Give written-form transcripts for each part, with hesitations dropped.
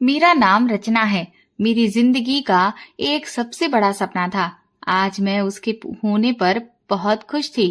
मेरा नाम रचना है। मेरी जिंदगी का एक सबसे बड़ा सपना था। आज मैं उसके होने पर बहुत खुश थी,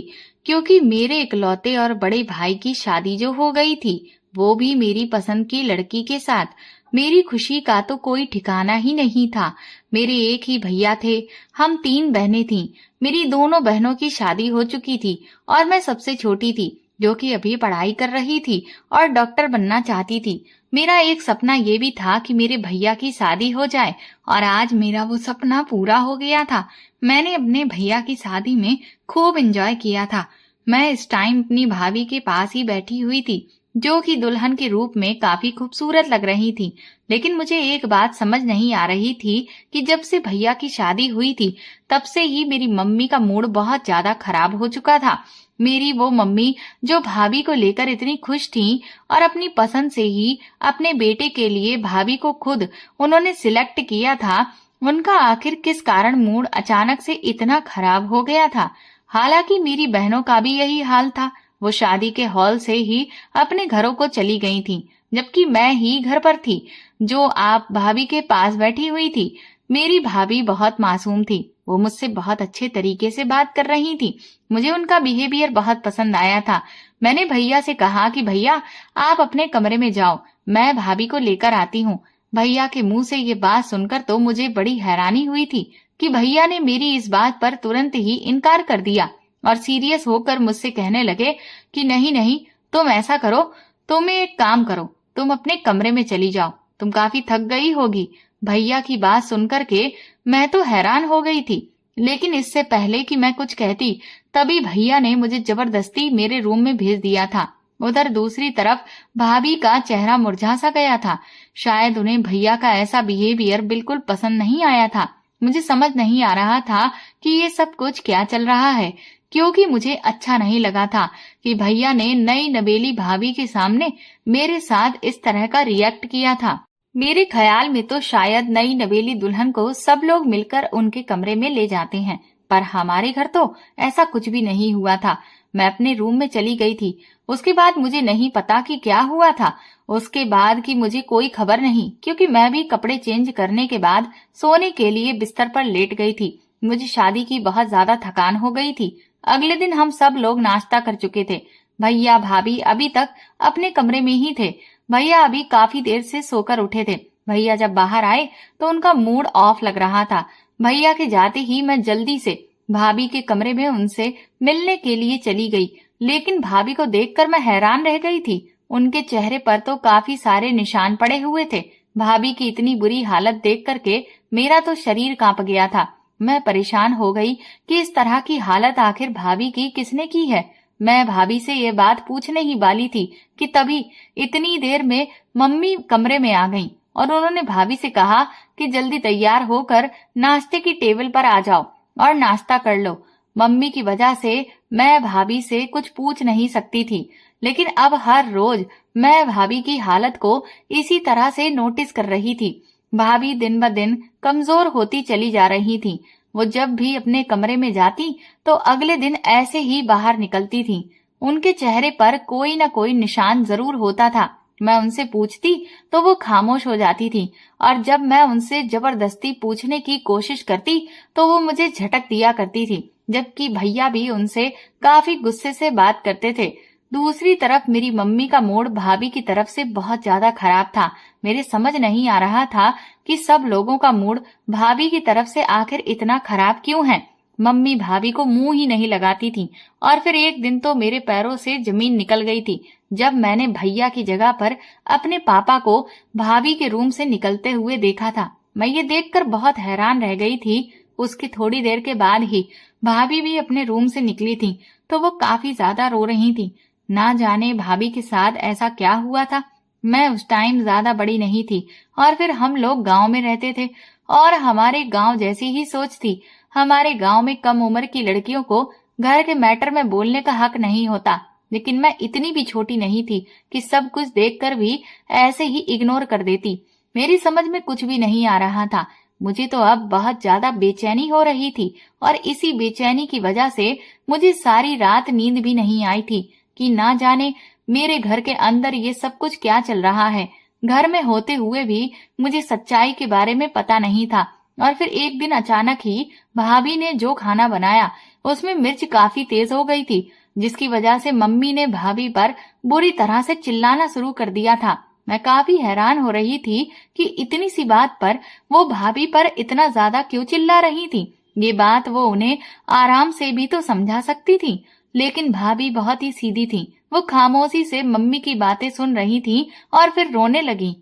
क्योंकि मेरे इकलौते और बड़े भाई की शादी जो हो गई थी, वो भी मेरी पसंद की लड़की के साथ। मेरी खुशी का तो कोई ठिकाना ही नहीं था। मेरे एक ही भैया थे। हम 3 बहनें थीं। मेरी दोनों बहनों की शादी हो चुकी थी और मैं सबसे छोटी थी, जो कि अभी पढ़ाई कर रही थी और डॉक्टर बनना चाहती थी। मेरा एक सपना ये भी था कि मेरे भैया की शादी हो जाए, और आज मेरा वो सपना पूरा हो गया था। मैंने अपने भैया की शादी में खूब एंजॉय किया था। मैं इस टाइम अपनी भाभी के पास ही बैठी हुई थी, जो कि दुल्हन के रूप में काफी खूबसूरत लग रही थी। लेकिन मुझे एक बात समझ नहीं आ रही थी कि जब से भैया की शादी हुई थी, तब से ही मेरी मम्मी का मूड बहुत ज्यादा खराब हो चुका था। मेरी वो मम्मी जो भाभी को लेकर इतनी खुश थी, और अपनी पसंद से ही अपने बेटे के लिए भाभी को खुद उन्होंने सिलेक्ट किया था, उनका आखिर किस कारण मूड अचानक से इतना खराब हो गया था। हालांकि मेरी बहनों का भी यही हाल था। वो शादी के हॉल से ही अपने घरों को चली गई थी, जबकि मैं ही घर पर थी, जो आप भाभी के पास बैठी हुई थी। मेरी भाभी बहुत मासूम थी। वो मुझसे बहुत अच्छे तरीके से बात कर रही थी। मुझे उनका बिहेवियर बहुत पसंद आया था। मैंने भैया से कहा कि भैया, आप अपने कमरे में जाओ, मैं भाभी को लेकर आती हूँ। भैया के मुंह से ये बात सुनकर तो मुझे बड़ी हैरानी हुई थी कि भैया ने मेरी इस बात पर तुरंत ही इनकार कर दिया और सीरियस होकर मुझसे कहने लगे कि नहीं नहीं, तुम ऐसा करो, तुम एक काम करो, तुम अपने कमरे में चली जाओ, तुम काफी थक गई होगी। भैया की बात सुनकर के मैं तो हैरान हो गई थी। लेकिन इससे पहले कि मैं कुछ कहती, तभी भैया ने मुझे जबरदस्ती मेरे रूम में भेज दिया था। उधर दूसरी तरफ भाभी का चेहरा मुरझा सा गया था। शायद उन्हें भैया का ऐसा बिहेवियर बिल्कुल पसंद नहीं आया था। मुझे समझ नहीं आ रहा था कि ये सब कुछ क्या चल रहा है, क्योंकि मुझे अच्छा नहीं लगा था कि भैया ने नई नवेली भाभी के सामने मेरे साथ इस तरह का रिएक्ट किया था। मेरे ख्याल में तो शायद नई नवेली दुल्हन को सब लोग मिलकर उनके कमरे में ले जाते हैं, पर हमारे घर तो ऐसा कुछ भी नहीं हुआ था। मैं अपने रूम में चली गई थी। उसके बाद मुझे नहीं पता कि क्या हुआ था। उसके बाद की मुझे कोई खबर नहीं, क्योंकि मैं भी कपड़े चेंज करने के बाद सोने के लिए बिस्तर पर लेट गई थी। मुझे शादी की बहुत ज्यादा थकान हो गई थी। अगले दिन हम सब लोग नाश्ता कर चुके थे। भैया भाभी अभी तक अपने कमरे में ही थे। भैया अभी काफी देर से सोकर उठे थे। भैया जब बाहर आए तो उनका मूड ऑफ लग रहा था। भैया के जाते ही मैं जल्दी से भाभी के कमरे में उनसे मिलने के लिए चली गई। लेकिन भाभी को देखकर मैं हैरान रह गई थी। उनके चेहरे पर तो काफी सारे निशान पड़े हुए थे। भाभी की इतनी बुरी हालत देख करके मेरा तो शरीर कांप गया था। मैं परेशान हो गई कि इस तरह की हालत आखिर भाभी की किसने की है। मैं भाभी से ये बात पूछने ही वाली थी कि तभी इतनी देर में मम्मी कमरे में आ गईं और उन्होंने भाभी से कहा कि जल्दी तैयार होकर नाश्ते की टेबल पर आ जाओ और नाश्ता कर लो। मम्मी की वजह से मैं भाभी से कुछ पूछ नहीं सकती थी, लेकिन अब हर रोज मैं भाभी की हालत को इसी तरह से नोटिस कर रही थी। भाभी दिन ब दिन कमजोर होती चली जा रही थी। वो जब भी अपने कमरे में जाती तो अगले दिन ऐसे ही बाहर निकलती थी। उनके चेहरे पर कोई न कोई निशान जरूर होता था। मैं उनसे पूछती तो वो खामोश हो जाती थी, और जब मैं उनसे जबरदस्ती पूछने की कोशिश करती तो वो मुझे झटक दिया करती थी, जबकि भैया भी उनसे काफी गुस्से से बात करते थे। दूसरी तरफ मेरी मम्मी का मूड भाभी की तरफ से बहुत ज्यादा खराब था। मेरे समझ नहीं आ रहा था कि सब लोगों का मूड भाभी की तरफ से आखिर इतना खराब क्यों है। मम्मी भाभी को मुंह ही नहीं लगाती थी, और फिर एक दिन तो मेरे पैरों से जमीन निकल गई थी जब मैंने भैया की जगह पर अपने पापा को भाभी के रूम से निकलते हुए देखा था। मैं ये देखकर बहुत हैरान रह गई थी। उसकी थोड़ी देर के बाद ही भाभी भी अपने रूम से निकली थी, तो वो काफी ज्यादा रो रही थी। ना जाने भाभी के साथ ऐसा क्या हुआ था। मैं उस टाइम ज्यादा बड़ी नहीं थी, और फिर हम लोग गांव में रहते थे, और हमारे गांव जैसी ही सोच थी। हमारे गांव में कम उम्र की लड़कियों को घर के मैटर में बोलने का हक नहीं होता। लेकिन मैं इतनी भी छोटी नहीं थी कि सब कुछ देखकर भी ऐसे ही इग्नोर कर देती। मेरी समझ में कुछ भी नहीं आ रहा था। मुझे तो अब बहुत ज्यादा बेचैनी हो रही थी, और इसी बेचैनी की वजह से मुझे सारी रात नींद भी नहीं आई थी कि ना जाने मेरे घर के अंदर ये सब कुछ क्या चल रहा है। घर में होते हुए भी मुझे सच्चाई के बारे में पता नहीं था। और फिर एक दिन अचानक ही भाभी ने जो खाना बनाया उसमें मिर्च काफी तेज हो गई थी, जिसकी वजह से मम्मी ने भाभी पर बुरी तरह से चिल्लाना शुरू कर दिया था। मैं काफी हैरान हो रही थी कि इतनी सी बात पर वो भाभी पर इतना ज्यादा क्यों चिल्ला रही थी। ये बात वो उन्हें आराम से भी तो समझा सकती थी, लेकिन भाभी बहुत ही सीधी थी। वो खामोशी से मम्मी की बातें सुन रही थी और फिर रोने लगी।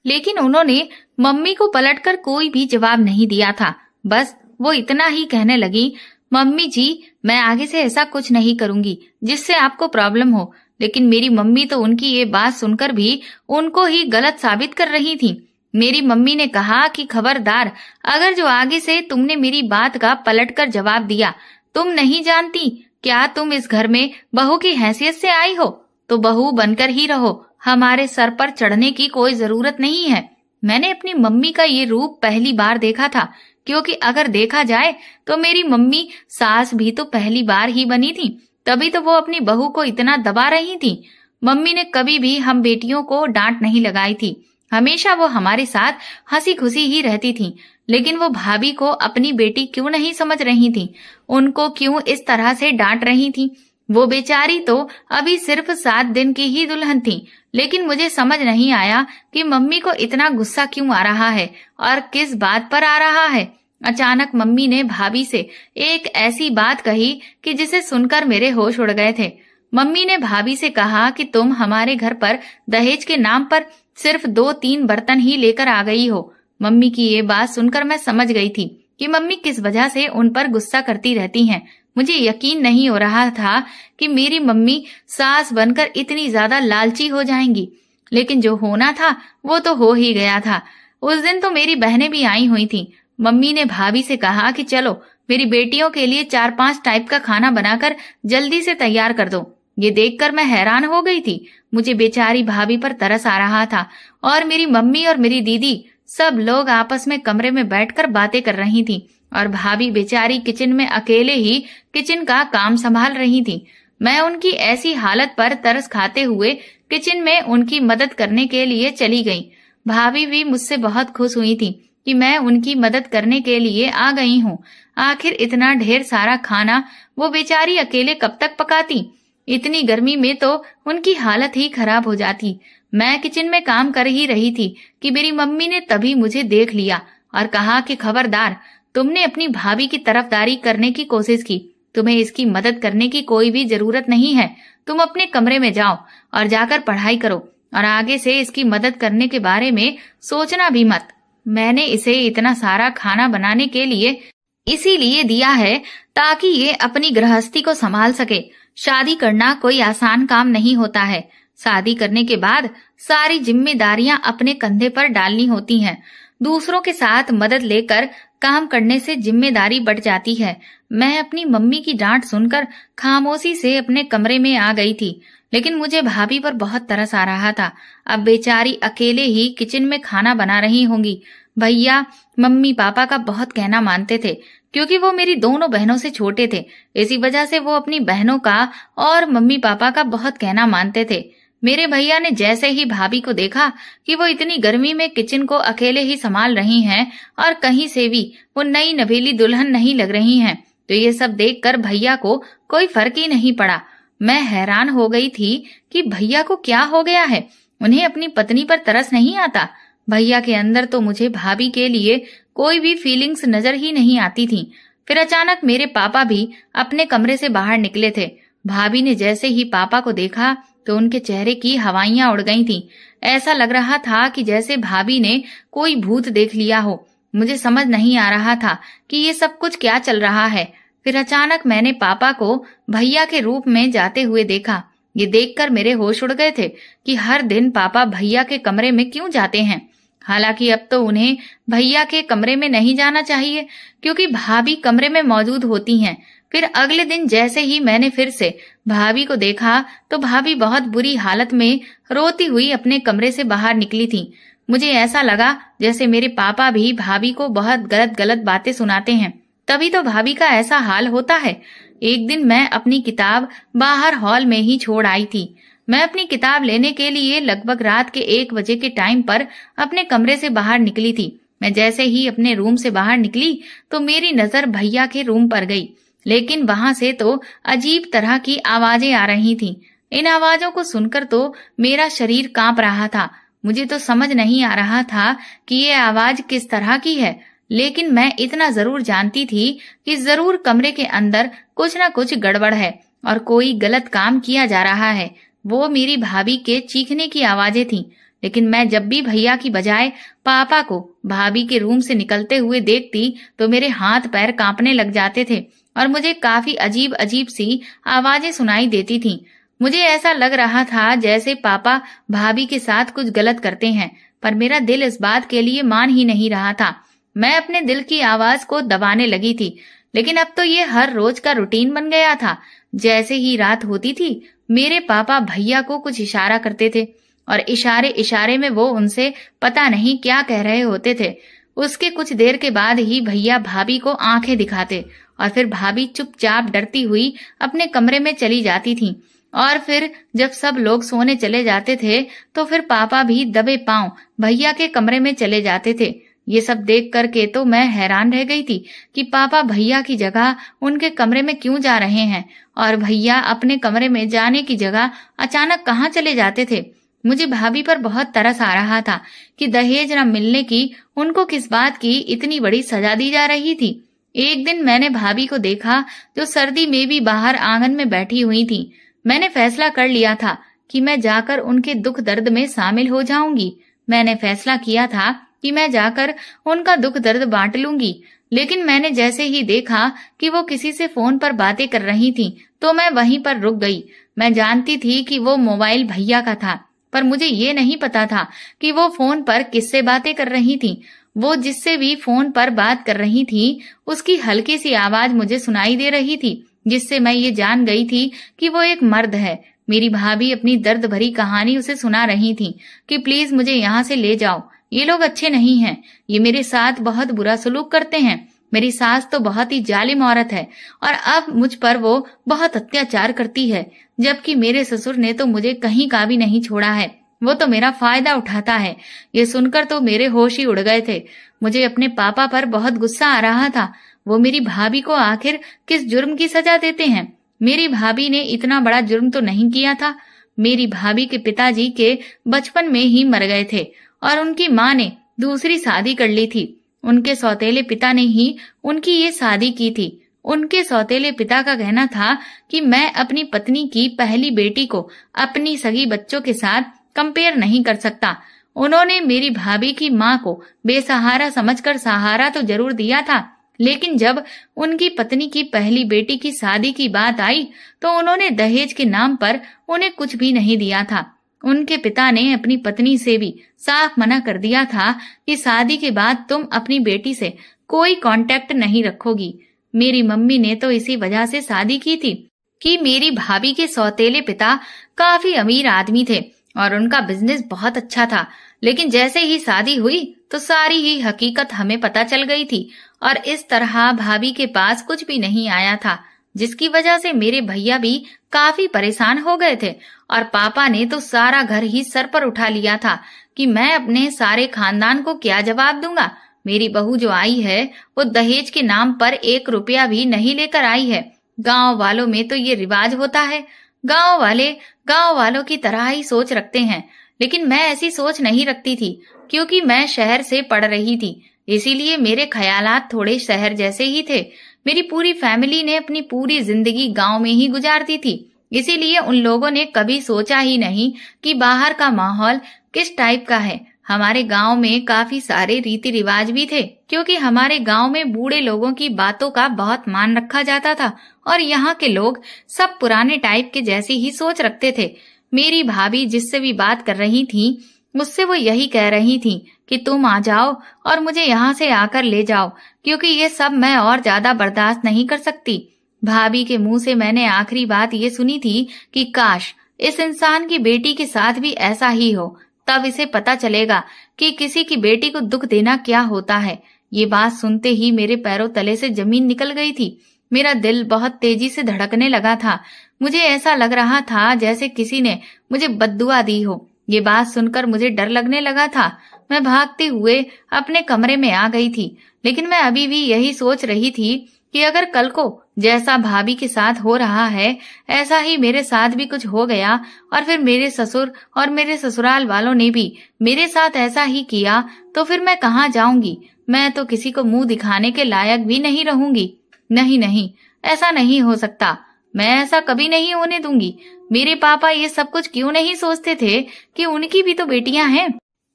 लेकिन उन्होंने मम्मी को पलटकर कोई भी जवाब नहीं दिया था। बस वो इतना ही कहने लगी, मम्मी जी, मैं आगे से ऐसा कुछ नहीं करूंगी जिससे आपको प्रॉब्लम हो। लेकिन मेरी मम्मी तो उनकी ये बात सुनकर भी उनको ही गलत साबित कर रही थी। मेरी मम्मी ने कहा कि खबरदार, अगर जो आगे से तुमने मेरी बात का पलटकर जवाब दिया, तुम नहीं जानती क्या तुम इस घर में बहू की हैसियत से आई हो, तो बहू बनकर ही रहो, हमारे सर पर चढ़ने की कोई जरूरत नहीं है। मैंने अपनी मम्मी का ये रूप पहली बार देखा था, क्योंकि अगर देखा जाए तो मेरी मम्मी सास भी तो पहली बार ही बनी थी, तभी तो वो अपनी बहू को इतना दबा रही थी। मम्मी ने कभी भी हम बेटियों को डांट नहीं लगाई थी, हमेशा वो हमारे साथ हंसी खुशी ही रहती थी। लेकिन वो भाभी को अपनी बेटी क्यों नहीं समझ रही थी, उनको क्यों इस तरह से डांट रही थी। वो बेचारी तो अभी सिर्फ 7 दिन की ही दुल्हन थी, लेकिन मुझे समझ नहीं आया कि मम्मी को इतना गुस्सा क्यों आ रहा है और किस बात पर आ रहा है। अचानक मम्मी ने भाभी से एक ऐसी बात कही कि जिसे सुनकर मेरे होश उड़ गए थे। मम्मी ने भाभी से कहा कि तुम हमारे घर पर दहेज के नाम पर सिर्फ 2-3 बर्तन ही लेकर आ गई हो। मम्मी की ये बात सुनकर मैं समझ गई थी कि मम्मी किस वजह से उन पर गुस्सा करती रहती हैं। मुझे यकीन नहीं हो रहा था कि मेरी मम्मी सास बनकर इतनी ज्यादा लालची हो जाएंगी, लेकिन जो होना था वो तो हो ही गया था। उस दिन तो मेरी बहनें भी आई हुई थी। मम्मी ने भाभी से कहा कि चलो मेरी बेटियों के लिए 4-5 टाइप का खाना बनाकर जल्दी से तैयार कर दो। ये देखकर मैं हैरान हो गई थी। मुझे बेचारी भाभी पर तरस आ रहा था और मेरी मम्मी और मेरी दीदी सब लोग आपस में कमरे में बैठकर बातें कर रही थी और भाभी बेचारी किचन में अकेले ही किचन का काम संभाल रही थी। मैं उनकी ऐसी हालत पर तरस खाते हुए किचन में उनकी मदद करने के लिए चली गई। भाभी भी मुझसे बहुत खुश हुई थी कि मैं उनकी मदद करने के लिए आ गई हूँ। आखिर इतना ढेर सारा खाना वो बेचारी अकेले कब तक पकाती। इतनी गर्मी में तो उनकी हालत ही खराब हो जाती। मैं किचन में काम कर ही रही थी कि मेरी मम्मी ने तभी मुझे देख लिया और कहा कि खबरदार, तुमने अपनी भाभी की तरफदारी करने की कोशिश की। तुम्हें इसकी मदद करने की कोई भी जरूरत नहीं है। तुम अपने कमरे में जाओ और जाकर पढ़ाई करो और आगे से इसकी मदद करने के बारे में सोचना भी मत। मैंने इसे इतना सारा खाना बनाने के लिए इसीलिए दिया है ताकि ये अपनी गृहस्थी को संभाल सके। शादी करना कोई आसान काम नहीं होता है। शादी करने के बाद सारी जिम्मेदारियां अपने कंधे पर डालनी होती हैं। दूसरों के साथ मदद लेकर काम करने से जिम्मेदारी बढ़ जाती है। मैं अपनी मम्मी की डांट सुनकर खामोशी से अपने कमरे में आ गई थी, लेकिन मुझे भाभी पर बहुत तरस आ रहा था। अब बेचारी अकेले ही किचन में खाना बना रही होंगी। भैया मम्मी पापा का बहुत कहना मानते थे, क्योंकि वो मेरी दोनों बहनों से छोटे थे। इसी वजह से वो अपनी बहनों का और मम्मी पापा का बहुत कहना मानते थे। मेरे भैया ने जैसे ही भाभी को देखा कि वो इतनी गर्मी में किचन को अकेले ही संभाल रही हैं और कहीं से भी वो नई नवेली दुल्हन नहीं लग रही हैं, तो ये सब देखकर भैया को कोई फर्क ही नहीं पड़ा। मैं हैरान हो गई थी कि भैया को क्या हो गया है। उन्हें अपनी पत्नी पर तरस नहीं आता। भैया के अंदर तो मुझे भाभी के लिए कोई भी फीलिंग्स नजर ही नहीं आती थी। फिर अचानक मेरे पापा भी अपने कमरे से बाहर निकले थे। भाभी ने जैसे ही पापा को देखा तो उनके चेहरे की हवाइयां उड़ गई थी। ऐसा लग रहा था कि जैसे भाभी ने कोई भूत देख लिया हो। मुझे समझ नहीं आ रहा था कि ये सब कुछ क्या चल रहा है। फिर अचानक मैंने पापा को भैया के रूप में जाते हुए देखा। ये देखकर मेरे होश उड़ गए थे कि हर दिन पापा भैया के कमरे में क्यों जाते हैं। हालांकि अब तो उन्हें भैया के कमरे में नहीं जाना चाहिए, क्योंकि भाभी कमरे में मौजूद होती हैं। फिर अगले दिन जैसे ही मैंने फिर से भाभी को देखा तो भाभी बहुत बुरी हालत में रोती हुई अपने कमरे से बाहर निकली थी। मुझे ऐसा लगा जैसे मेरे पापा भी भाभी को बहुत गलत गलत बातें सुनाते हैं, तभी तो भाभी का ऐसा हाल होता है। एक दिन मैं अपनी किताब बाहर हॉल में ही छोड़ आई थी। मैं अपनी किताब लेने के लिए लगभग रात के 1 बजे के टाइम पर अपने कमरे से बाहर निकली थी। मैं जैसे ही अपने रूम से बाहर निकली तो मेरी नजर भैया के रूम पर गई, लेकिन वहां से तो अजीब तरह की आवाजें आ रही थीं। इन आवाजों को सुनकर तो मेरा शरीर कांप रहा था। मुझे तो समझ नहीं आ रहा था कि ये आवाज किस तरह की है, लेकिन मैं इतना जरूर जानती थी कि जरूर कमरे के अंदर कुछ न कुछ गड़बड़ है और कोई गलत काम किया जा रहा है। वो मेरी भाभी के चीखने की आवाजें थीं, लेकिन मैं जब भी भैया की बजाय पापा को भाभी के रूम से निकलते हुए देखती तो मेरे हाथ पैर कांपने लग जाते थे और मुझे काफी अजीब अजीब सी आवाजें सुनाई देती थीं। मुझे ऐसा लग रहा था जैसे पापा भाभी के साथ कुछ गलत करते हैं, पर मेरा दिल इस बात के लिए मान ही नहीं रहा था। मैं अपने दिल की आवाज को दबाने लगी थी, लेकिन अब तो ये हर रोज का रूटीन बन गया था। जैसे ही रात होती थी मेरे पापा भैया को कुछ इशारा करते थे और इशारे इशारे में वो उनसे पता नहीं क्या कह रहे होते थे। उसके कुछ देर के बाद ही भैया भाभी को आंखें दिखाते और फिर भाभी चुपचाप डरती हुई अपने कमरे में चली जाती थी। और फिर जब सब लोग सोने चले जाते थे तो फिर पापा भी दबे पांव भैया के कमरे में चले जाते थे। ये सब देख करके तो मैं हैरान रह गई थी कि पापा भैया की जगह उनके कमरे में क्यों जा रहे हैं और भैया अपने कमरे में जाने की जगह अचानक कहाँ चले जाते थे। मुझे भाभी पर बहुत तरस आ रहा था कि दहेज न मिलने की उनको किस बात की इतनी बड़ी सजा दी जा रही थी। एक दिन मैंने भाभी को देखा जो सर्दी में भी बाहर आंगन में बैठी हुई थी। मैंने फैसला कर लिया था कि मैं जाकर उनके दुख दर्द में शामिल हो जाऊंगी। मैंने फैसला किया था कि मैं जाकर उनका दुख दर्द बांट लूंगी, लेकिन मैंने जैसे ही देखा कि वो किसी से फोन पर बातें कर रही थी तो मैं वहीं पर रुक गई। मैं जानती थी कि वो मोबाइल भैया का था, पर मुझे ये नहीं पता था कि वो फोन पर किससे बातें कर रही थी। वो जिससे भी फोन पर बात कर रही थी उसकी हल्की सी आवाज मुझे सुनाई दे रही थी, जिससे मैं ये जान गई थी कि वो एक मर्द है। मेरी भाभी अपनी दर्द भरी कहानी उसे सुना रही थी कि प्लीज मुझे यहाँ से ले जाओ, ये लोग अच्छे नहीं हैं, ये मेरे साथ बहुत बुरा सलूक करते हैं। मेरी सास तो बहुत ही जालिम औरत है और अब मुझ पर वो बहुत अत्याचार करती है, जबकि मेरे ससुर ने तो मुझे कहीं का भी नहीं छोड़ा है, वो तो मेरा फायदा उठाता है। ये सुनकर तो मेरे होश ही उड़ गए थे। मुझे अपने पापा पर बहुत गुस्सा आ रहा था। वो मेरी भाभी को आखिर किस जुर्म की सजा देते हैं? मेरी भाभी ने इतना बड़ा जुर्म तो नहीं किया था। मेरी भाभी के पिताजी के बचपन में ही मर गए थे और उनकी माँ ने दूसरी शादी कर ली थी। उनके सौतेले पिता ने ही उनकी ये शादी की थी। उनके सौतेले पिता का कहना था कि मैं अपनी पत्नी की पहली बेटी को अपनी सगी बच्चों के साथ कंपेयर नहीं कर सकता। उन्होंने मेरी भाभी की माँ को बेसहारा समझकर सहारा तो जरूर दिया था, लेकिन जब उनकी पत्नी की पहली बेटी की शादी की बात आई तो उन्होंने दहेज के नाम पर उन्हें कुछ भी नहीं दिया था। उनके पिता ने अपनी पत्नी से भी साफ मना कर दिया था कि शादी के बाद तुम अपनी बेटी से कोई कांटेक्ट नहीं रखोगी। मेरी मम्मी ने तो इसी वजह से शादी की थी कि मेरी भाभी के सौतेले पिता काफी अमीर आदमी थे और उनका बिजनेस बहुत अच्छा था। लेकिन जैसे ही शादी हुई तो सारी ही हकीकत हमें पता चल गई थी और इस तरह भाभी के पास कुछ भी नहीं आया था, जिसकी वजह से मेरे भैया भी काफी परेशान हो गए थे और पापा ने तो सारा घर ही सर पर उठा लिया था कि मैं अपने सारे खानदान को क्या जवाब दूंगा। मेरी बहू जो आई है वो दहेज के नाम पर 1 रुपया भी नहीं लेकर आई है। गांव वालों में तो ये रिवाज होता है, गांव वाले गांव वालों की तरह ही सोच रखते हैं, लेकिन मैं ऐसी सोच नहीं रखती थी क्योंकि मैं शहर से पढ़ रही थी, इसीलिए मेरे ख्यालात थोड़े शहर जैसे ही थे। मेरी पूरी फैमिली ने अपनी पूरी जिंदगी गांव में ही गुजार दी थी, इसीलिए उन लोगों ने कभी सोचा ही नहीं कि बाहर का माहौल किस टाइप का है। हमारे गांव में काफी सारे रीति रिवाज भी थे क्योंकि हमारे गांव में बूढ़े लोगों की बातों का बहुत मान रखा जाता था और यहाँ के लोग सब पुराने टाइप के जैसी ही सोच रखते थे। मेरी भाभी जिससे भी बात कर रही थी मुझसे वो यही कह रही थी कि तुम आ जाओ और मुझे यहाँ से आकर ले जाओ, क्योंकि ये सब मैं और ज्यादा बर्दाश्त नहीं कर सकती। भाभी के मुंह से मैंने आखिरी बात ये सुनी थी कि काश इस इंसान की बेटी के साथ भी ऐसा ही हो, तब इसे पता चलेगा कि किसी की बेटी को दुख देना क्या होता है। ये बात सुनते ही मेरे पैरों तले से जमीन निकल गई थी। मेरा दिल बहुत तेजी से धड़कने लगा था। मुझे ऐसा लग रहा था जैसे किसी ने मुझे बद्दुआ दी हो। ये बात सुनकर मुझे डर लगने लगा था। मैं भागते हुए अपने कमरे में आ गई थी, लेकिन मैं अभी भी यही सोच रही थी कि अगर कल को जैसा भाभी के साथ हो रहा है ऐसा ही मेरे साथ भी कुछ हो गया और फिर मेरे ससुर और मेरे ससुराल वालों ने भी मेरे साथ ऐसा ही किया तो फिर मैं कहाँ जाऊंगी? मैं तो किसी को मुंह दिखाने के लायक भी नहीं रहूंगी। नहीं नहीं, ऐसा नहीं हो सकता। मैं ऐसा कभी नहीं होने दूंगी। मेरे पापा ये सब कुछ क्यों नहीं सोचते थे कि उनकी भी तो बेटियां हैं।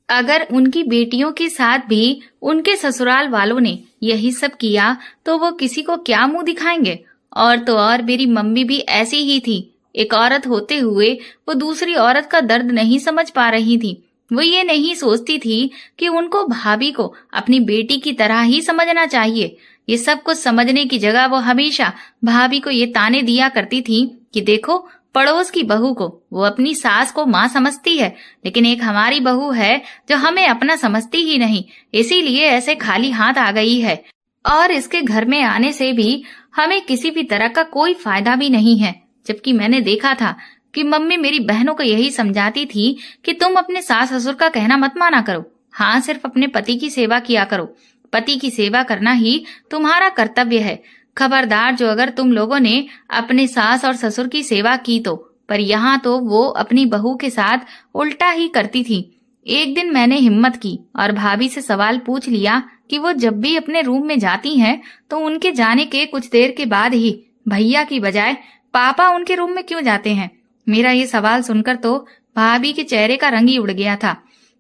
अगर उनकी बेटियों के साथ भी उनके ससुराल वालों ने यही सब किया तो वो किसी को क्या मुंह दिखाएंगे। और तो और मेरी मम्मी भी ऐसी ही थी। एक औरत होते हुए वो दूसरी औरत का दर्द नहीं समझ पा रही थी। वो ये नहीं सोचती थी कि उनको भाभी को अपनी बेटी की तरह ही समझना चाहिए। ये सब कुछ समझने की जगह वो हमेशा भाभी को ये ताने दिया करती थी कि देखो, पड़ोस की बहू को वो अपनी सास को माँ समझती है, लेकिन एक हमारी बहू है जो हमें अपना समझती ही नहीं, इसीलिए ऐसे खाली हाथ आ गई है। और इसके घर में आने से भी हमें किसी भी तरह का कोई फायदा भी नहीं है। जबकि मैंने देखा था कि मम्मी मेरी बहनों को यही समझाती थी कि तुम अपने सास ससुर का कहना मत माना करो। हाँ, सिर्फ अपने पति की सेवा किया करो। पति की सेवा करना ही तुम्हारा कर्तव्य है। खबरदार, जो अगर तुम लोगों ने अपने सास और ससुर की सेवा की तो। पर यहाँ तो वो अपनी बहू के साथ उल्टा ही करती थी। एक दिन मैंने हिम्मत की और भाभी से सवाल पूछ लिया कि वो जब भी अपने रूम में जाती हैं तो उनके जाने के कुछ देर के बाद ही भैया की बजाय पापा उनके रूम में क्यों जाते हैं। मेरा ये सवाल सुनकर तो भाभी के चेहरे का रंग ही उड़ गया था।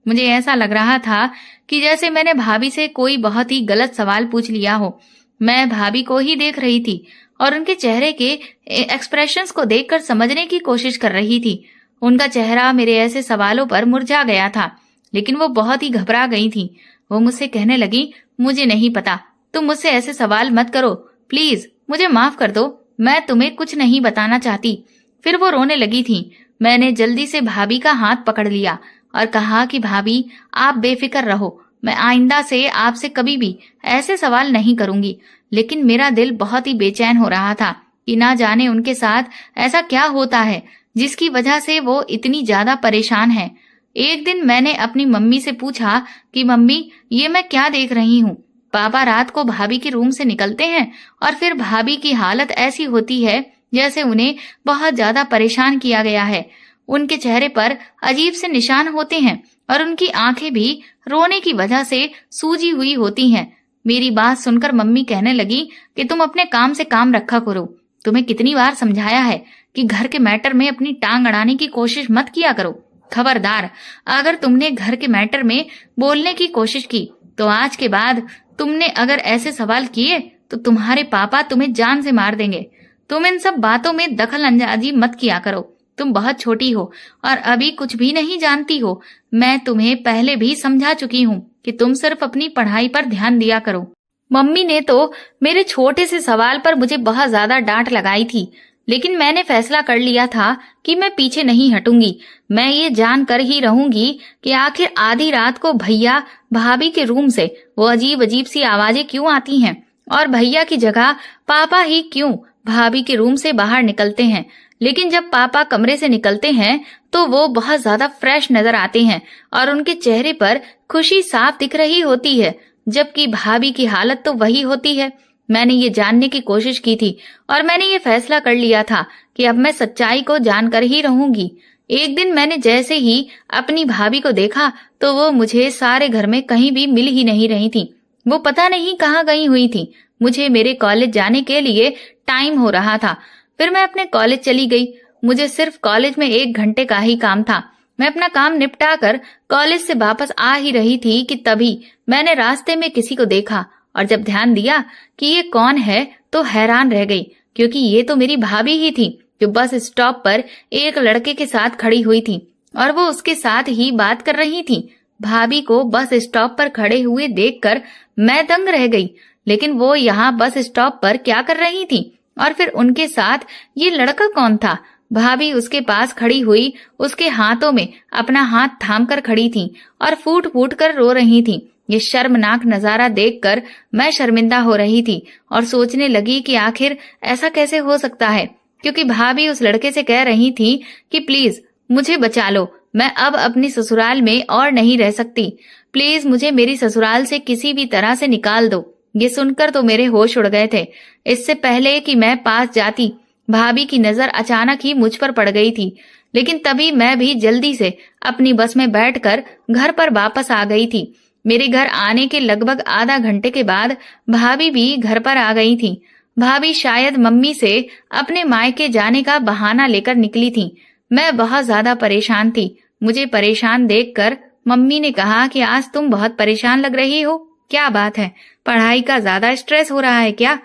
मुझे ऐसा लग रहा था कि जैसे मैंने भाभी से कोई बहुत ही गलत सवाल पूछ लिया हो। मैं भाभी को ही देख रही थी और उनके चेहरे के एक्सप्रेशंस को देखकर समझने की कोशिश कर रही थी। उनका चेहरा मेरे ऐसे सवालों पर मुरझा गया था, लेकिन वो बहुत ही घबरा गई थी। वो मुझसे कहने लगी, मुझे नहीं पता, तुम मुझसे ऐसे सवाल मत करो, प्लीज मुझे माफ कर दो, मैं तुम्हें कुछ नहीं बताना चाहती। फिर वो रोने लगी थी। मैंने जल्दी से भाभी का हाथ पकड़ लिया और कहा कि भाभी, आप बेफिक्र रहो, मैं आइंदा से आपसे कभी भी ऐसे सवाल नहीं करूंगी। लेकिन मेरा दिल बहुत ही बेचैन हो रहा था कि ना जाने उनके साथ ऐसा क्या होता है जिसकी वजह से वो इतनी ज्यादा परेशान है। एक दिन मैंने अपनी मम्मी से पूछा कि मम्मी, ये मैं क्या देख रही हूँ? पापा रात को भाभी के रूम से निकलते हैं और फिर भाभी की हालत ऐसी होती है जैसे उन्हें बहुत ज्यादा परेशान किया गया है। उनके चेहरे पर अजीब से निशान होते हैं और उनकी आंखें भी रोने की वजह से सूजी हुई होती हैं। मेरी बात सुनकर मम्मी कहने लगी कि तुम अपने काम से काम रखा करो। तुम्हें कितनी बार समझाया है कि घर के मैटर में अपनी टांग अड़ाने की कोशिश मत किया करो। खबरदार, अगर तुमने घर के मैटर में बोलने की कोशिश की तो आज के बाद तुमने अगर ऐसे सवाल किए तो तुम्हारे पापा तुम्हें जान से मार देंगे। तुम इन सब बातों में दखल अंदाजी मत किया करो। तुम बहुत छोटी हो और अभी कुछ भी नहीं जानती हो। मैं तुम्हें पहले भी समझा चुकी हूँ कि तुम सिर्फ अपनी पढ़ाई पर ध्यान दिया करो। मम्मी ने तो मेरे छोटे से सवाल पर मुझे बहुत ज्यादा डांट लगाई थी, लेकिन मैंने फैसला कर लिया था कि मैं पीछे नहीं हटूंगी। मैं ये जान कर ही रहूंगी कि आखिर आधी रात को भैया भाभी के रूम से वो अजीब अजीब सी आवाजें क्यों आती हैं और भैया की जगह पापा ही क्यों भाभी के रूम से बाहर निकलते हैं। लेकिन जब पापा कमरे से निकलते हैं तो वो बहुत ज्यादा फ्रेश नजर आते हैं और उनके चेहरे पर खुशी साफ दिख रही होती है, जबकि भाभी की हालत तो वही होती है। मैंने ये जानने की कोशिश की थी और मैंने ये फैसला कर लिया था कि अब मैं सच्चाई को जानकर ही रहूंगी। एक दिन मैंने जैसे ही अपनी भाभी को देखा तो वो मुझे सारे घर में कहीं भी मिल ही नहीं रही थी। वो पता नहीं कहाँ गई हुई थी। मुझे मेरे कॉलेज जाने के लिए टाइम हो रहा था। फिर मैं अपने कॉलेज चली गई। मुझे सिर्फ कॉलेज में 1 घंटे का ही काम था। मैं अपना काम निपटा कर कॉलेज से वापस आ ही रही थी कि तभी मैंने रास्ते में किसी को देखा और जब ध्यान दिया कि ये कौन है तो हैरान रह गई, क्योंकि ये तो मेरी भाभी ही थी जो बस स्टॉप पर एक लड़के के साथ खड़ी हुई थी और वो उसके साथ ही बात कर रही थी। भाभी को बस स्टॉप पर खड़े हुए देखकर मैं दंग रह गई। लेकिन वो यहाँ बस स्टॉप पर क्या कर रही थी और फिर उनके साथ ये लड़का कौन था? भाभी उसके पास खड़ी हुई उसके हाथों में अपना हाथ थाम कर खड़ी थी और फूट फूट कर रो रही थी। ये शर्मनाक नजारा देखकर मैं शर्मिंदा हो रही थी और सोचने लगी कि आखिर ऐसा कैसे हो सकता है। क्योंकि भाभी उस लड़के से कह रही थी कि प्लीज मुझे बचा लो, मैं अब अपनी ससुराल में और नहीं रह सकती, प्लीज मुझे मेरी ससुराल से किसी भी तरह से निकाल दो। ये सुनकर तो मेरे होश उड़ गए थे। इससे पहले कि मैं पास जाती, भाभी की नजर अचानक ही मुझ पर पड़ गई थी, लेकिन तभी मैं भी जल्दी से अपनी बस में बैठकर घर पर वापस आ गई थी। मेरे घर आने के लगभग आधा घंटे के बाद भाभी भी घर पर आ गई थी। भाभी शायद मम्मी से अपने मायके जाने का बहाना लेकर निकली थी। मैं बहुत ज्यादा परेशान थी। मुझे परेशान देखकर मम्मी ने कहा कि आज तुम बहुत परेशान लग रही हो, क्या बात है, पढ़ाई का ज्यादा स्ट्रेस हो रहा है क्या?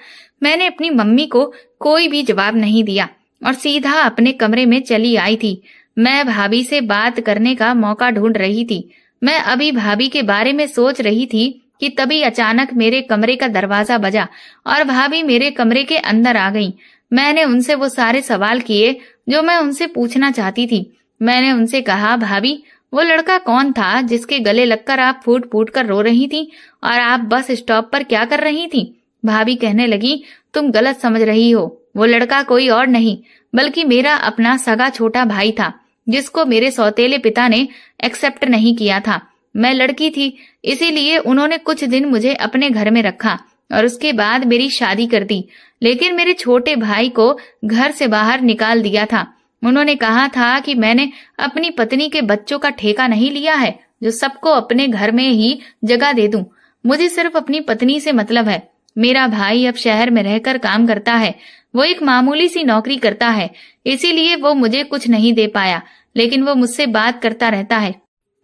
मैंने अपनी मम्मी को कोई भी जवाब नहीं दिया और सीधा अपने कमरे में चली आई थी। मैं भाभी से बात करने का मौका ढूंढ रही थी। मैं अभी भाभी के बारे में सोच रही थी कि तभी अचानक मेरे कमरे का दरवाजा बजा और भाभी मेरे कमरे के अंदर आ गई। मैंने उनसे वो सारे सवाल किए जो मैं उनसे पूछना चाहती थी। मैंने उनसे कहा, भाभी वो लड़का कौन था जिसके गले लगकर आप फूट फूट कर रो रही थी, और आप बस स्टॉप पर क्या कर रही थी? भाभी कहने लगी, तुम गलत समझ रही हो, वो लड़का कोई और नहीं बल्कि मेरा अपना सगा छोटा भाई था, जिसको मेरे सौतेले पिता ने एक्सेप्ट नहीं किया था। मैं लड़की थी, इसीलिए उन्होंने कुछ दिन मुझे अपने घर में रखा और उसके बाद मेरी शादी कर दी। लेकिन मेरे छोटे भाई को घर से बाहर निकाल दिया था। उन्होंने कहा था कि मैंने अपनी पत्नी के बच्चों का ठेका नहीं लिया है जो सबको अपने घर में ही जगह दे दूं। मुझे सिर्फ अपनी पत्नी से मतलब है। मेरा भाई अब शहर में रहकर काम करता है, वो एक मामूली सी नौकरी करता है, इसीलिए वो मुझे कुछ नहीं दे पाया, लेकिन वो मुझसे बात करता रहता है।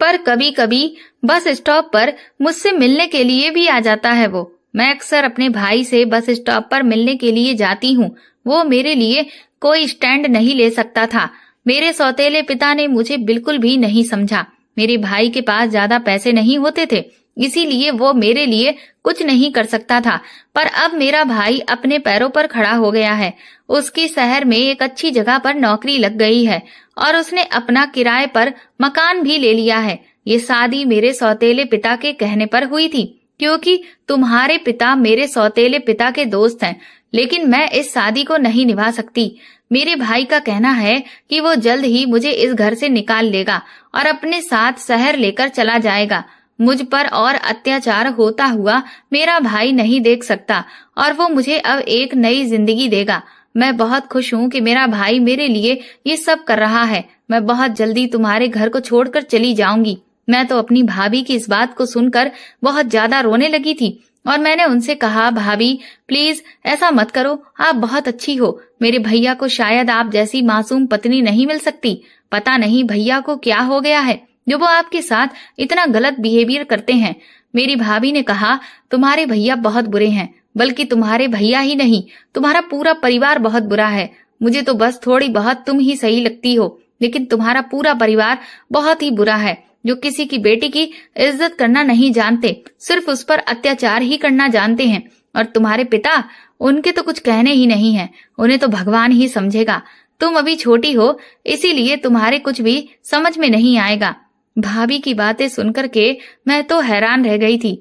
पर कभी कभी बस स्टॉप पर मुझसे मिलने के लिए भी आ जाता है। वो मैं अक्सर अपने भाई से बस स्टॉप पर मिलने के लिए जाती हूँ। वो मेरे लिए कोई स्टैंड नहीं ले सकता था। मेरे सौतेले पिता ने मुझे बिल्कुल भी नहीं समझा। मेरे भाई के पास ज्यादा पैसे नहीं होते थे, इसीलिए वो मेरे लिए कुछ नहीं कर सकता था। पर अब मेरा भाई अपने पैरों पर खड़ा हो गया है। उसकी शहर में एक अच्छी जगह पर नौकरी लग गई है और उसने अपना किराए पर मकान भी ले लिया है। ये शादी मेरे सौतेले पिता के कहने पर हुई थी, क्योंकि तुम्हारे पिता मेरे सौतेले पिता के दोस्त हैं। लेकिन मैं इस शादी को नहीं निभा सकती। मेरे भाई का कहना है कि वो जल्द ही मुझे इस घर से निकाल लेगा और अपने साथ शहर लेकर चला जाएगा। मुझ पर और अत्याचार होता हुआ मेरा भाई नहीं देख सकता और वो मुझे अब एक नई जिंदगी देगा। मैं बहुत खुश हूँ कि मेरा भाई मेरे लिए ये सब कर रहा है। मैं बहुत जल्दी तुम्हारे घर को छोड़कर चली जाऊंगी। मैं तो अपनी भाभी की इस बात को सुनकर बहुत ज्यादा रोने लगी थी और मैंने उनसे कहा, भाभी प्लीज ऐसा मत करो, आप बहुत अच्छी हो। मेरे भैया को शायद आप जैसी मासूम पत्नी नहीं मिल सकती। पता नहीं भैया को क्या हो गया है जो वो आपके साथ इतना गलत बिहेवियर करते हैं। मेरी भाभी ने कहा, तुम्हारे भैया बहुत बुरे हैं, बल्कि तुम्हारे भैया ही नहीं, तुम्हारा पूरा परिवार बहुत बुरा है। मुझे तो बस थोड़ी बहुत तुम ही सही लगती हो, लेकिन तुम्हारा पूरा परिवार बहुत ही बुरा है, जो किसी की बेटी की इज्जत करना नहीं जानते, सिर्फ उस पर अत्याचार ही करना जानते हैं। और तुम्हारे पिता, उनके तो कुछ कहने ही नहीं है, उन्हें तो भगवान ही समझेगा। तुम अभी छोटी हो, इसीलिए तुम्हारे कुछ भी समझ में नहीं आएगा। भाभी की बातें सुनकर के मैं तो हैरान रह गई थी,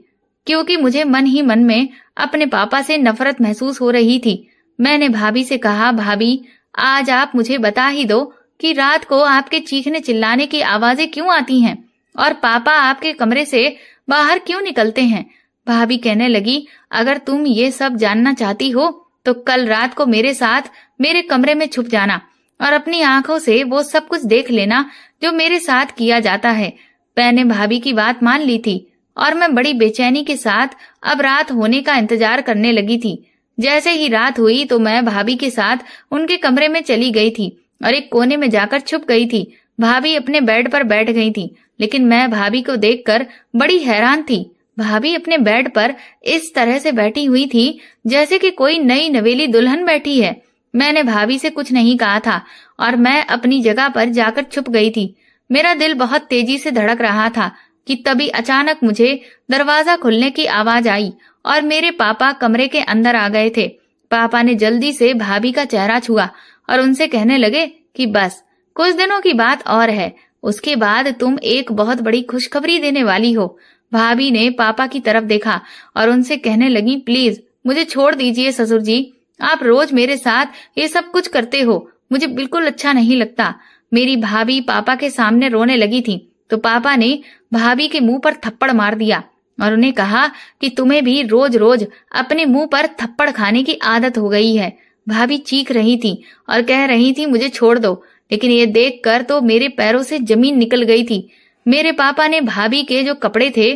क्योंकि मुझे मन ही मन में अपने पापा से नफरत महसूस हो रही थी। मैंने भाभी से कहा, भाभी आज आप मुझे बता ही दो कि रात को आपके चीखने चिल्लाने की आवाजें क्यों आती हैं और पापा आपके कमरे से बाहर क्यों निकलते हैं। भाभी कहने लगी, अगर तुम ये सब जानना चाहती हो तो कल रात को मेरे साथ मेरे कमरे में छुप जाना और अपनी आंखों से वो सब कुछ देख लेना जो मेरे साथ किया जाता है। मैंने भाभी की बात मान ली थी और मैं बड़ी बेचैनी के साथ अब रात होने का इंतजार करने लगी थी। जैसे ही रात हुई तो मैं भाभी के साथ उनके कमरे में चली गई थी और एक कोने में जाकर छुप गई थी। भाभी अपने बेड पर बैठ गई थी, लेकिन मैं भाभी को देखकर बड़ी हैरान थी। भाभी अपने बेड पर इस तरह से बैठी हुई थी जैसे कि कोई नई नवेली दुल्हन बैठी है। मैंने भाभी से कुछ नहीं कहा था और मैं अपनी जगह पर जाकर छुप गई थी। मेरा दिल बहुत तेजी से धड़क रहा था कि तभी अचानक मुझे दरवाजा खुलने की आवाज आई और मेरे पापा कमरे के अंदर आ गए थे। पापा ने जल्दी से भाभी का चेहरा छुआ और उनसे कहने लगे कि बस कुछ दिनों की बात और है, उसके बाद तुम एक बहुत बड़ी खुशखबरी देने वाली हो। भाभी ने पापा की तरफ देखा और उनसे कहने लगी, प्लीज मुझे छोड़ दीजिए ससुर जी, आप रोज मेरे साथ ये सब कुछ करते हो, मुझे बिल्कुल अच्छा नहीं लगता। मेरी भाभी पापा के सामने रोने लगी थी तो पापा ने भाभी के मुंह पर थप्पड़ मार दिया और उन्हें कहा कि तुम्हें भी रोज रोज अपने मुंह पर थप्पड़ खाने की आदत हो गई है। भाभी चीख रही थी और कह रही थी मुझे छोड़ दो, लेकिन ये देखकर तो मेरे पैरों से जमीन निकल गई थी। मेरे पापा ने भाभी के जो कपड़े थे,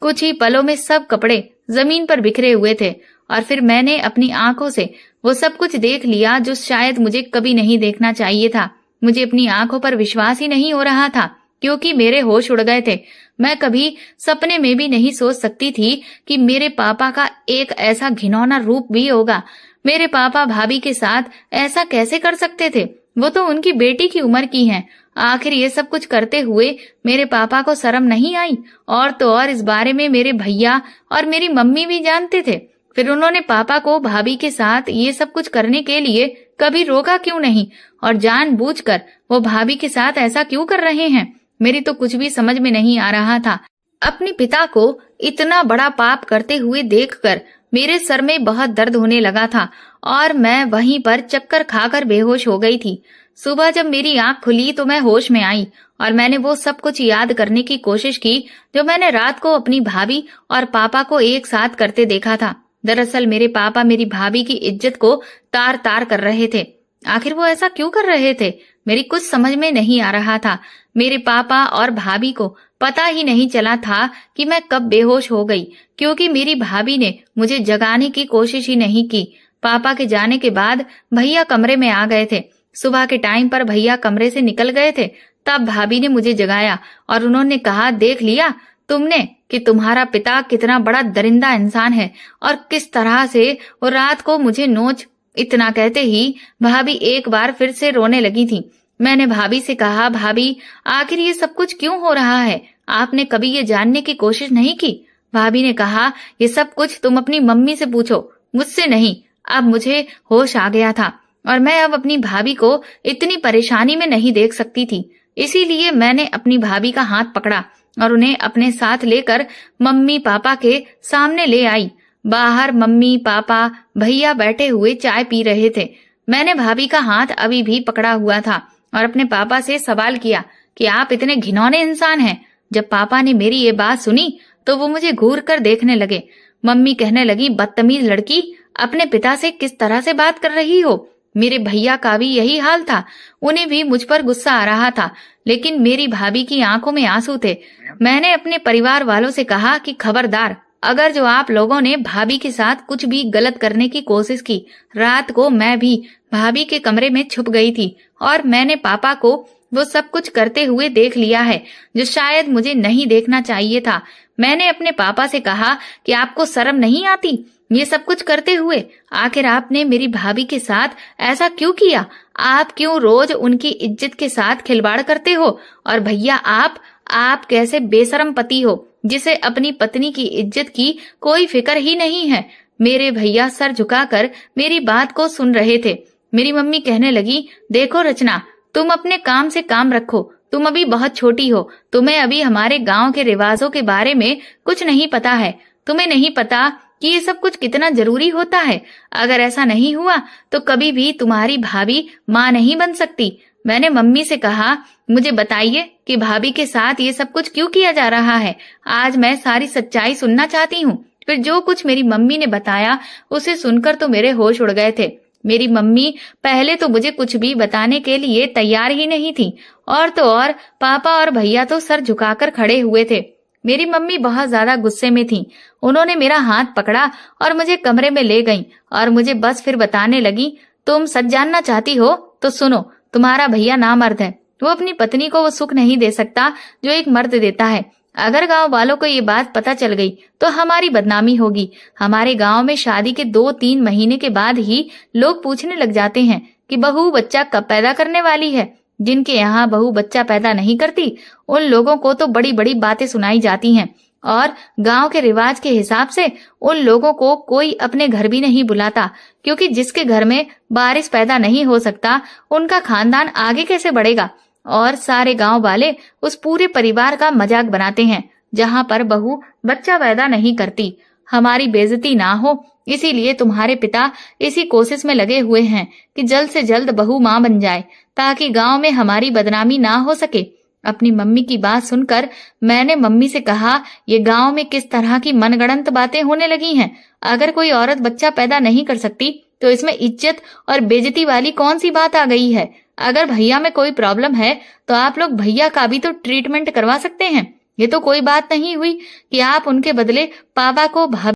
कुछ ही पलों में सब कपड़े जमीन पर बिखरे हुए थे और फिर मैंने अपनी आंखों से वो सब कुछ देख लिया जो शायद मुझे कभी नहीं देखना चाहिए था। मुझे अपनी आंखों पर विश्वास ही नहीं हो रहा था क्योंकि मेरे होश उड़ गए थे। मैं कभी सपने में भी नहीं सोच सकती थी कि मेरे पापा का एक ऐसा घिनौना रूप भी होगा। मेरे पापा भाभी के साथ ऐसा कैसे कर सकते थे? वो तो उनकी बेटी की उम्र की हैं। आखिर ये सब कुछ करते हुए मेरे पापा को शर्म नहीं आई? और तो और इस बारे में मेरे भैया और मेरी मम्मी भी जानते थे। फिर उन्होंने पापा को भाभी के साथ ये सब कुछ करने के लिए कभी रोका क्यों नहीं? और जानबूझकर वो भाभी के साथ ऐसा क्यों कर रहे हैं? मेरी तो कुछ भी समझ में नहीं आ रहा था। अपने पिता को इतना बड़ा पाप करते हुए देखकर मेरे सर में बहुत दर्द होने लगा था और मैं वहीं पर चक्कर खाकर बेहोश हो गई थी। सुबह जब मेरी आंख खुली तो मैं होश में आई और मैंने वो सब कुछ याद करने की कोशिश की जो मैंने रात को अपनी भाभी और पापा को एक साथ करते देखा था। दरअसल मेरे पापा मेरी भाभी की इज्जत को तार तार कर रहे थे। आखिर वो ऐसा क्यों कर रहे थे? मेरी कुछ समझ में नहीं आ रहा था। मेरे पापा और भाभी को पता ही नहीं चला था कि मैं कब बेहोश हो गई, क्योंकि मेरी भाभी ने मुझे जगाने की कोशिश ही नहीं की। पापा के जाने के बाद भैया कमरे में आ गए थे। सुबह के टाइम पर भैया कमरे से निकल गए थे। तब भाभी ने मुझे जगाया और उन्होंने कहा, देख लिया तुमने कि तुम्हारा पिता कितना बड़ा दरिंदा इंसान है और किस तरह से वो रात को मुझे नोच। इतना कहते ही भाभी एक बार फिर से रोने लगी थी। मैंने भाभी से कहा, भाभी आखिर ये सब कुछ क्यों हो रहा है? आपने कभी ये जानने की कोशिश नहीं की? भाभी ने कहा, ये सब कुछ तुम अपनी मम्मी से पूछो, मुझसे नहीं। अब मुझे होश आ गया था और मैं अब अपनी भाभी को इतनी परेशानी में नहीं देख सकती थी। इसीलिए मैंने अपनी भाभी का हाथ पकड़ा और उन्हें अपने साथ लेकर मम्मी पापा के सामने ले आई। बाहर मम्मी पापा भैया बैठे हुए चाय पी रहे थे। मैंने भाभी का हाथ अभी भी पकड़ा हुआ था और अपने पापा से सवाल किया कि आप इतने घिनौने इंसान हैं। जब पापा ने मेरी ये बात सुनी तो वो मुझे घूर कर देखने लगे। मम्मी कहने लगी, बदतमीज लड़की, अपने पिता से किस तरह से बात कर रही हो? मेरे भैया का भी यही हाल था। उन्हें भी मुझ पर गुस्सा आ रहा था, लेकिन मेरी भाभी की आंखों में आंसू थे। मैंने अपने परिवार वालों से कहा कि खबरदार, अगर जो आप लोगों ने भाभी के साथ कुछ भी गलत करने की कोशिश की। रात को मैं भी भाभी के कमरे में छुप गई थी और मैंने पापा को वो सब कुछ करते हुए देख लिया है जो शायद मुझे नहीं देखना चाहिए था। मैंने अपने पापा से कहा कि आपको शर्म नहीं आती ये सब कुछ करते हुए? आखिर आपने मेरी भाभी के साथ ऐसा क्यों किया? आप क्यों रोज उनकी इज्जत के साथ खिलवाड़ करते हो? और भैया आप कैसे बेशरम पति हो जिसे अपनी पत्नी की इज्जत की कोई फिक्र ही नहीं है। मेरे भैया सर झुकाकर मेरी बात को सुन रहे थे। मेरी मम्मी कहने लगी, देखो रचना, तुम अपने काम से काम रखो। तुम अभी बहुत छोटी हो, तुम्हें अभी हमारे गांव के रिवाजों के बारे में कुछ नहीं पता है। तुम्हें नहीं पता कि ये सब कुछ कितना जरूरी होता है। अगर ऐसा नहीं हुआ तो कभी भी तुम्हारी भाभी माँ नहीं बन सकती। मैंने मम्मी से कहा, मुझे बताइए कि भाभी के साथ ये सब कुछ क्यों किया जा रहा है। आज मैं सारी सच्चाई सुनना चाहती हूँ। फिर जो कुछ मेरी मम्मी ने बताया उसे सुनकर तो मेरे होश उड़ गए थे। मेरी मम्मी पहले तो मुझे कुछ भी बताने के लिए तैयार ही नहीं थी और तो और पापा और भैया तो सर झुकाकर खड़े हुए थे। मेरी मम्मी बहुत ज्यादा गुस्से में थी। उन्होंने मेरा हाथ पकड़ा और मुझे कमरे में ले गईं और मुझे बस फिर बताने लगी, तुम सच जानना चाहती हो तो सुनो, तुम्हारा भैया नामर्द है। वो अपनी पत्नी को वो सुख नहीं दे सकता जो एक मर्द देता है। अगर गांव वालों को ये बात पता चल गई तो हमारी बदनामी होगी। हमारे गांव में शादी के 2-3 महीने के बाद ही लोग पूछने लग जाते हैं कि बहू बच्चा कब पैदा करने वाली है। जिनके यहाँ बहू बच्चा पैदा नहीं करती उन लोगों को तो बड़ी बड़ी बातें सुनाई जाती हैं और गांव के रिवाज के हिसाब से उन लोगों को कोई अपने घर भी नहीं बुलाता, क्योंकि जिसके घर में बारिश पैदा नहीं हो सकता उनका खानदान आगे कैसे बढ़ेगा। और सारे गांव वाले उस पूरे परिवार का मजाक बनाते हैं जहां पर बहू बच्चा पैदा नहीं करती। हमारी बेइज्जती ना हो, इसीलिए तुम्हारे पिता इसी कोशिश में लगे हुए हैं कि जल्द से जल्द बहू माँ बन जाए, ताकि गांव में हमारी बदनामी ना हो सके। अपनी मम्मी की बात सुनकर मैंने मम्मी से कहा, ये गांव में किस तरह की मनगढ़ंत बातें होने लगी हैं। अगर कोई औरत बच्चा पैदा नहीं कर सकती तो इसमें इज्जत और बेइज्जती वाली कौन सी बात आ गई है। अगर भैया में कोई प्रॉब्लम है तो आप लोग भैया का भी तो ट्रीटमेंट करवा सकते हैं। ये तो कोई बात नहीं हुई कि आप उनके बदले पापा को